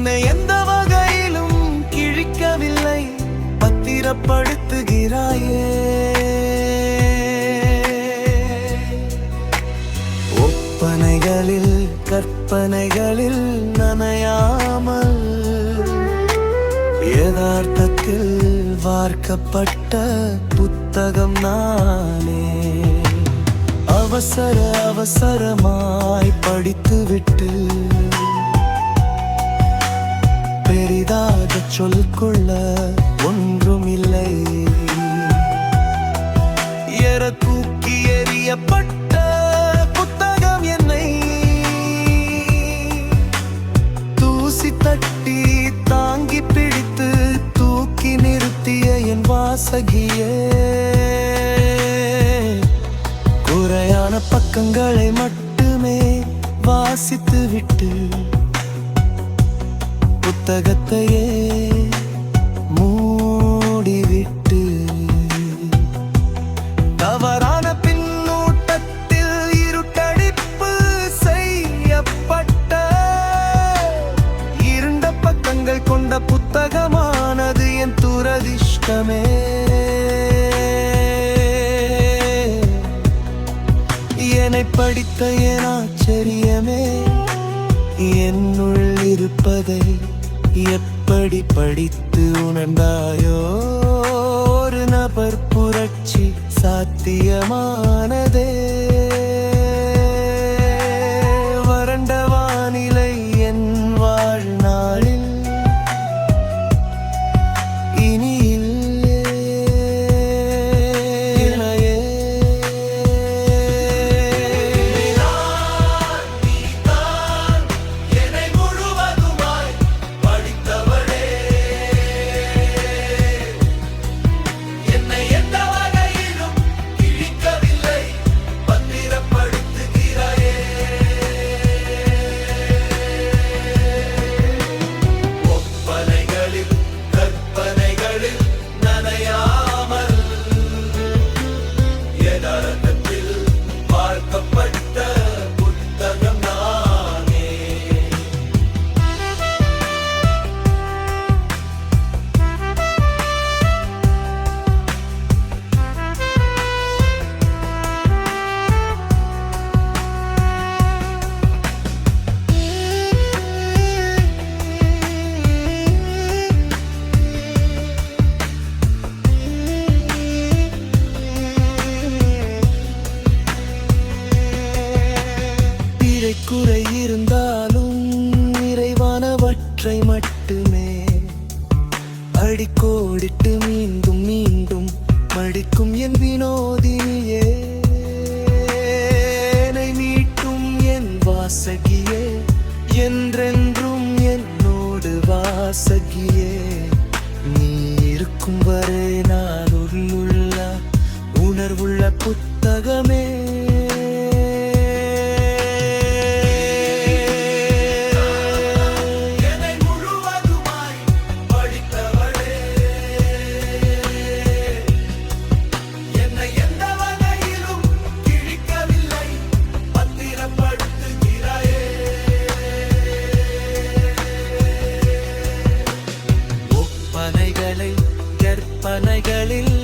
என்னை எந்த வகையிலும் கிழிக்கவில்லை, பத்திரப்படுத்துகிறாயே. ஒப்பனைகளில் கற்பனைகளில் நனையாமல் யதார்த்தத்தில் வார்க்கப்பட்ட புத்தகம் நானே. அவசர அவசரமாய் படித்துவிட்டு பெரிதாக சொல்லிக்கொள்ள ஒன்றும் இல்லை. தூக்கி எறியப்பட்ட புத்தகம் என்னை தூசி தட்டி தாங்கி பிடித்து தூக்கி நிறுத்திய என் வாசகியே. குறையான பக்கங்களை மட்டுமே வாசித்து விட்டு புத்தகத்தையே மூடிவிட்டு தவறான பின்னூட்டத்தில் இருட்டடிப்பு செய்யப்பட்ட இருண்ட பக்கங்கள் கொண்ட புத்தகமானது என் துரதிர்ஷ்டமே. என்னை படித்த என் ஆச்சரியமே, என்னுள் இருப்பதை எப்படி படித்து உணர்ந்தாயோ? ஒரு நபர் புரட்சி சாத்தியமானதே. வறண்ட வானிலை என் வாழ்நாளில் இனி குறை இருந்தாலும் நிறைவானவற்றை மட்டுமே அடிக்கோடிட்டு மீண்டும் மீண்டும் மடிக்கும் என் வினோதினியே. என்னை மீட்டும் என் வாசகியே, என்றென்றும் என்னோடு வாசகியே. நீ இருக்கும் வரை நான் உள்ளுள்ள உணர்வுள்ள புத்தகமே. கற்பனைகளில்